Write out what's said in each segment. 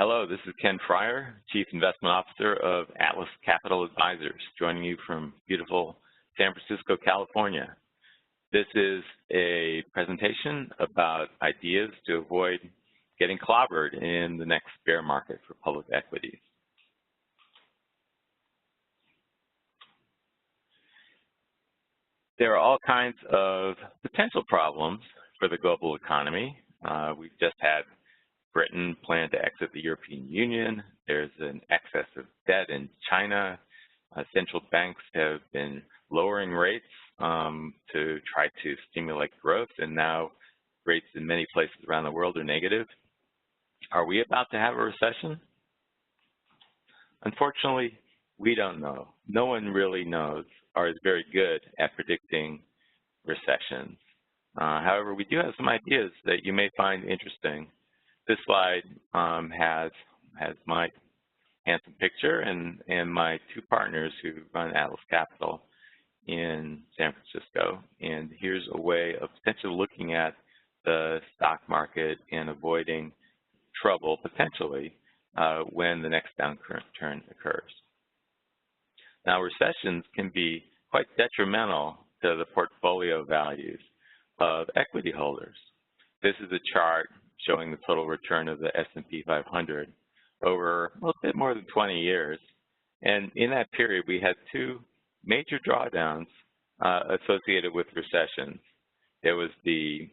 Hello, this is Ken Fryer, Chief Investment Officer of Atlas Capital Advisors, joining you from beautiful San Francisco, California. This is a presentation about ideas to avoid getting clobbered in the next bear market for public equities. There are all kinds of potential problems for the global economy. We've just had Britain plan to exit the European Union. There's an excess of debt in China. Central banks have been lowering rates to try to stimulate growth, and now rates in many places around the world are negative. Are we about to have a recession? Unfortunately, we don't know. No one really knows or is very good at predicting recessions. However, we do have some ideas that you may find interesting. This slide has my handsome picture and my two partners who run Atlas Capital in San Francisco. And here's a way of potentially looking at the stock market and avoiding trouble potentially when the next downturn occurs. Now, recessions can be quite detrimental to the portfolio values of equity holders. This is a chart showing the total return of the S&P 500 over a little bit more than 20 years. And in that period, we had two major drawdowns associated with recessions. There was the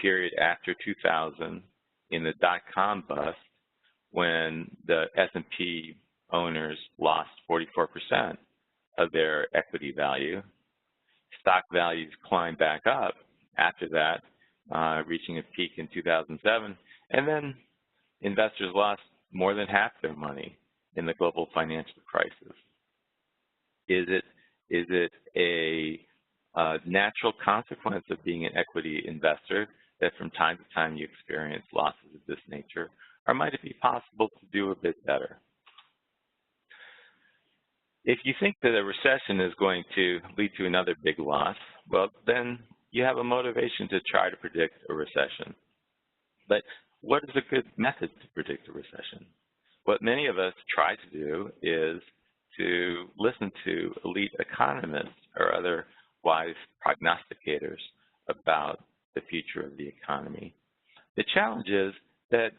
period after 2000 in the dot-com bust when the S&P owners lost 44% of their equity value. Stock values climbed back up after that, reaching a peak in 2007, and then investors lost more than half their money in the global financial crisis. Is it a natural consequence of being an equity investor that from time to time you experience losses of this nature, or might it be possible to do a bit better? If you think that a recession is going to lead to another big loss, well, then you have a motivation to try to predict a recession. But what is a good method to predict a recession? What many of us try to do is to listen to elite economists or other wise prognosticators about the future of the economy. The challenge is that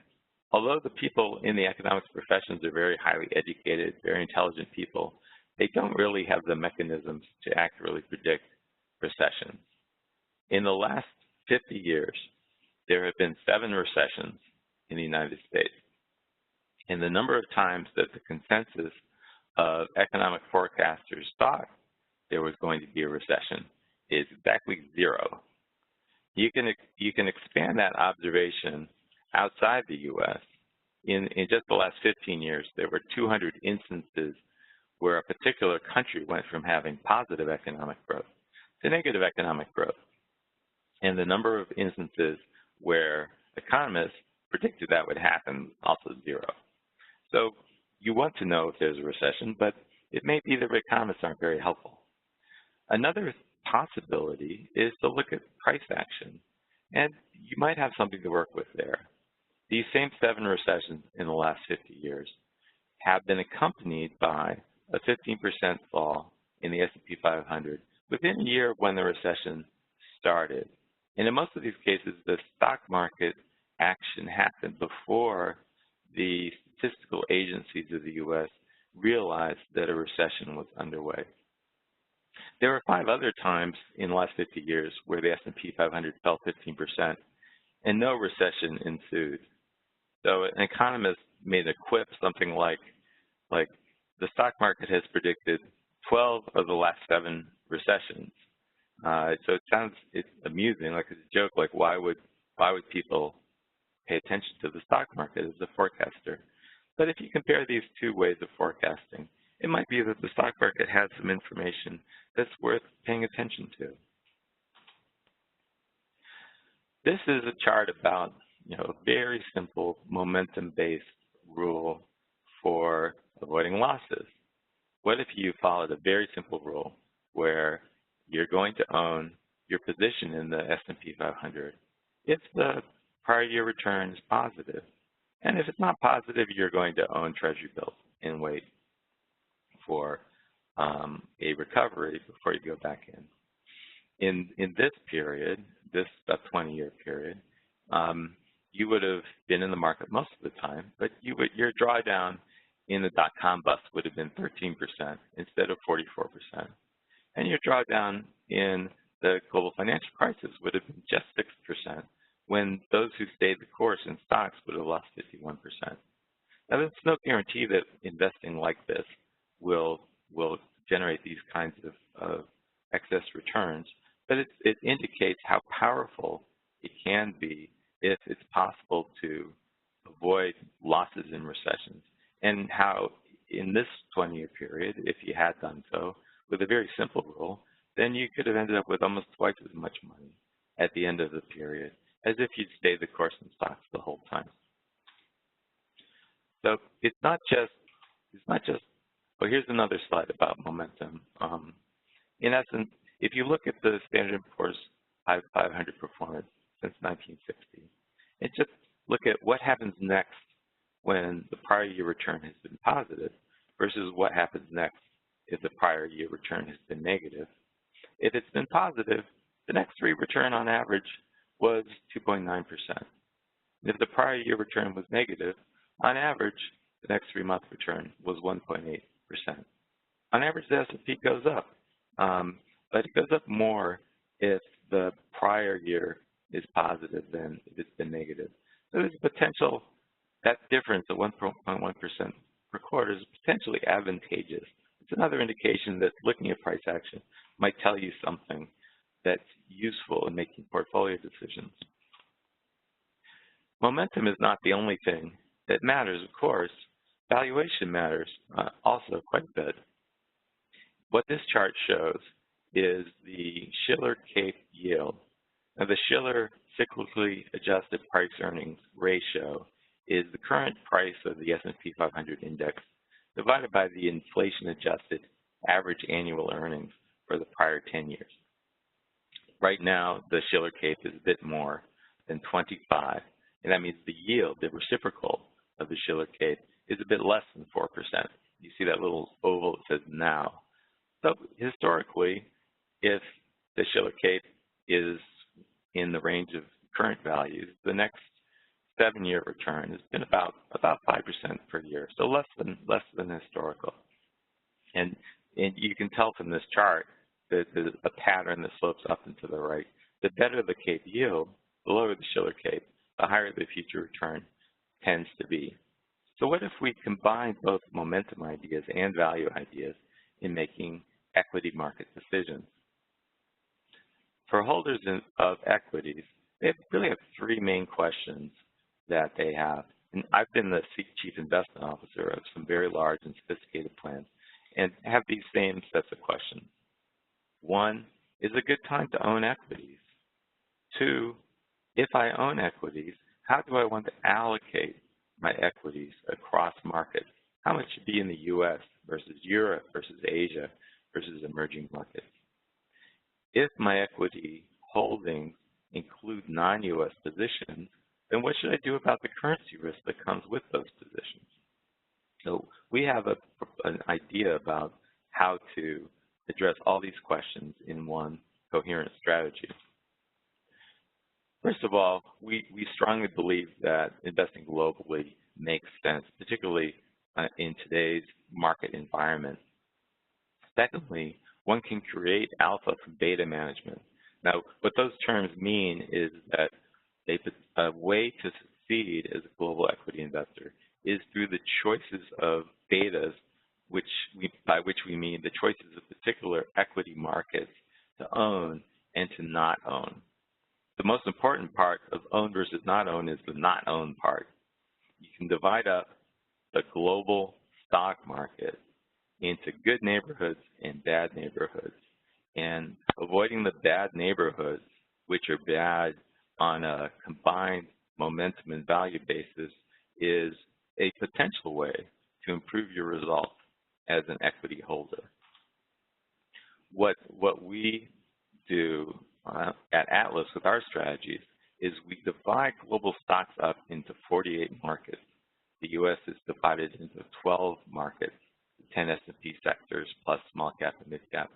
although the people in the economics professions are very highly educated, very intelligent people, they don't really have the mechanisms to accurately predict recessions. In the last 50 years, there have been 7 recessions in the United States. And the number of times that the consensus of economic forecasters thought there was going to be a recession is exactly 0. You can expand that observation outside the U.S. In just the last 15 years, there were 200 instances where a particular country went from having positive economic growth to negative economic growth. And the number of instances where economists predicted that would happen, also 0. So you want to know if there's a recession, but it may be that economists aren't very helpful. Another possibility is to look at price action, and you might have something to work with there. These same 7 recessions in the last 50 years have been accompanied by a 15% fall in the S&P 500 within a year of when the recession started. And in most of these cases, the stock market action happened before the statistical agencies of the U.S. realized that a recession was underway. There were 5 other times in the last 50 years where the S&P 500 fell 15% and no recession ensued. So an economist made a quip, something like the stock market has predicted 12 of the last 7 recessions. So it's amusing, like it's a joke, like why would people pay attention to the stock market as a forecaster? But if you compare these 2 ways of forecasting, it might be that the stock market has some information that's worth paying attention to. This is a chart about a very simple momentum-based rule for avoiding losses. What if you followed a very simple rule where you're going to own your position in the S&P 500 if the prior year return is positive? And if it's not positive, you're going to own Treasury bills and wait for a recovery before you go back in. In this period, this about 20-year period, you would have been in the market most of the time, but your drawdown in the dot-com bust would have been 13% instead of 44%. And your drawdown in the global financial crisis would have been just 6%, when those who stayed the course in stocks would have lost 51%. Now, there's no guarantee that investing like this will generate these kinds of excess returns, but it indicates how powerful it can be if it's possible to avoid losses in recessions, and how in this 20-year period, if you had done so with a very simple rule, then you could have ended up with almost twice as much money at the end of the period as if you'd stayed the course in stocks the whole time. So it's not just, well, here's another slide about momentum. In essence, if you look at the Standard & Poor's 500 performance since 1960, and just look at what happens next when the prior year return has been positive versus what happens next if the prior year return has been negative. If it's been positive, the next three return on average was 2.9%. If the prior year return was negative, on average, the next 3-month return was 1.8%. On average, the S&P goes up, but it goes up more if the prior year is positive than if it's been negative. So there's a potential, that difference of 1.1% per quarter is potentially advantageous. It's another indication that looking at price action might tell you something that's useful in making portfolio decisions. Momentum is not the only thing that matters, of course. Valuation matters also quite a bit. What this chart shows is the Shiller Cape yield. Now, the Shiller cyclically adjusted price earnings ratio is the current price of the S&P 500 index divided by the inflation-adjusted average annual earnings for the prior 10 years. Right now, the Shiller Cape is a bit more than 25, and that means the yield, the reciprocal of the Shiller Cape, is a bit less than 4%. You see that little oval that says now. So historically, if the Shiller Cape is in the range of current values, the next 7-year return has been about 5% per year, so less than historical. And you can tell from this chart that there's a pattern that slopes up and to the right. The better the Cape yield, the lower the Shiller Cape, the higher the future return tends to be. So what if we combine both momentum ideas and value ideas in making equity market decisions? For holders of equities, they really have 3 main questions that they have. And I've been the chief investment officer of some very large and sophisticated plans and have these same sets of questions. 1, is it a good time to own equities? 2, if I own equities, how do I want to allocate my equities across markets? How much should be in the U.S. versus Europe versus Asia versus emerging markets? If my equity holdings include non-U.S. positions, then what should I do about the currency risk that comes with those positions? So we have an idea about how to address all these questions in one coherent strategy. First of all, we strongly believe that investing globally makes sense, particularly in today's market environment. Secondly, one can create alpha from beta management. Now, what those terms mean is that a way to succeed as a global equity investor is through the choices of betas, by which we mean the choices of particular equity markets to own and to not own. The most important part of own versus not own is the not own part. You can divide up the global stock market into good neighborhoods and bad neighborhoods. And avoiding the bad neighborhoods, which are bad on a combined momentum and value basis, is a potential way to improve your results as an equity holder. What we do at Atlas with our strategies is we divide global stocks up into 48 markets. the U.S. is divided into 12 markets, 10 S&P sectors plus small cap and mid cap.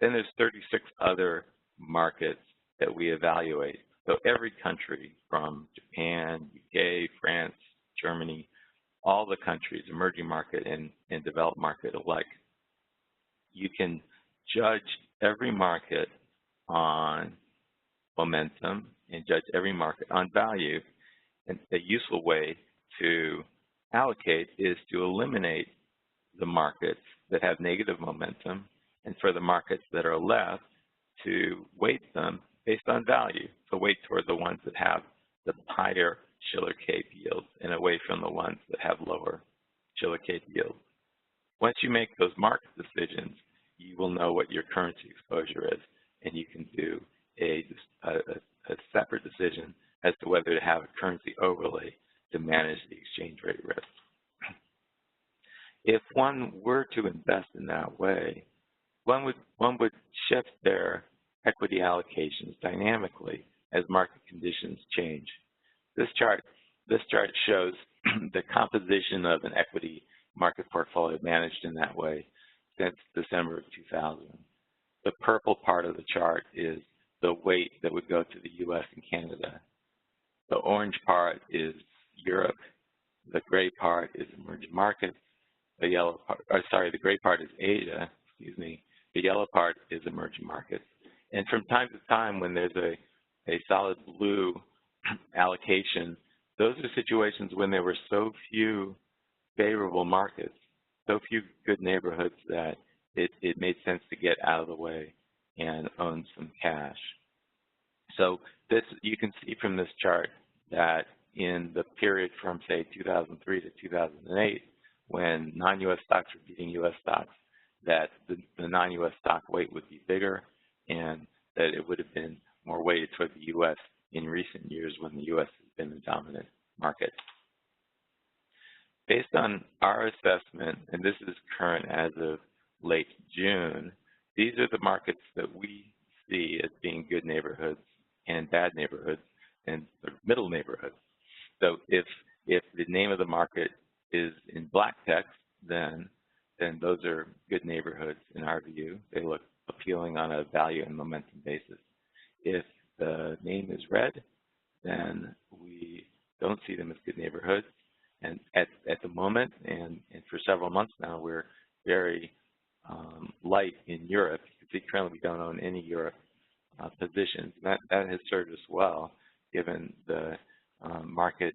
Then there's 36 other markets that we evaluate. So every country from Japan, UK, France, Germany, all the countries, emerging market and developed market alike, you can judge every market on momentum and judge every market on value. And a useful way to allocate is to eliminate the markets that have negative momentum, and for the markets that are left, to weight them based on value. So weight toward the ones that have the higher Shiller-Cape yields and away from the ones that have lower Shiller-Cape yields. Once you make those market decisions, you will know what your currency exposure is, and you can do a separate decision as to whether to have a currency overlay to manage the exchange rate risk. If one were to invest in that way, one would shift their equity allocations dynamically as market conditions change. This chart shows the composition of an equity market portfolio managed in that way since December of 2000. The purple part of the chart is the weight that would go to the U.S. and Canada. The orange part is Europe. The gray part is emerging markets. The yellow part, the gray part is Asia, excuse me. The yellow part is emerging markets. And from time to time, when there's a solid blue allocation, those are situations when there were so few favorable markets, so few good neighborhoods that it made sense to get out of the way and own some cash. So this, you can see from this chart that in the period from, say, 2003 to 2008, when non-U.S. stocks were beating U.S. stocks, that the non-U.S. stock weight would be bigger and that it would have been more weighted toward the U.S. in recent years when the U.S. has been the dominant market. Based on our assessment, and this is current as of late June, these are the markets that we see as being good neighborhoods and bad neighborhoods and middle neighborhoods. So if the name of the market is in black text, then those are good neighborhoods in our view. They look appealing on a value and momentum basis. If the name is red, then we don't see them as good neighborhoods. And at the moment, and for several months now, we're very light in Europe. You can see currently we don't own any Europe positions. That has served us well, given the market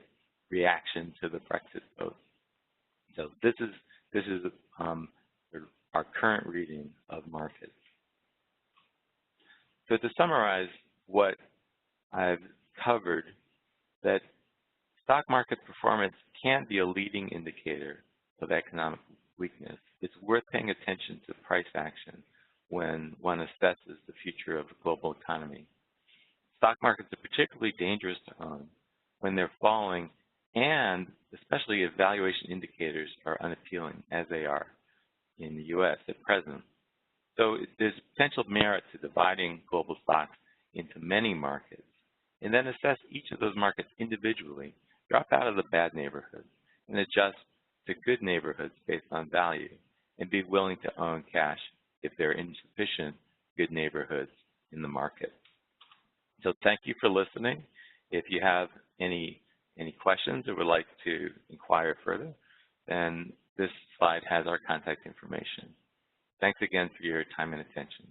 reaction to the Brexit vote. So this is our current reading of markets. So to summarize what I've covered, that stock market performance can be a leading indicator of economic weakness. It's worth paying attention to price action when one assesses the future of the global economy. Stock markets are particularly dangerous to own when they're falling, and especially if valuation indicators are unappealing, as they are in the U.S. at present. So there's potential merit to dividing global stocks into many markets, and then assess each of those markets individually, drop out of the bad neighborhoods, and adjust to good neighborhoods based on value, and be willing to own cash if there are insufficient good neighborhoods in the market. So thank you for listening. If you have any questions or would like to inquire further, then this slide has our contact information. Thanks again for your time and attention.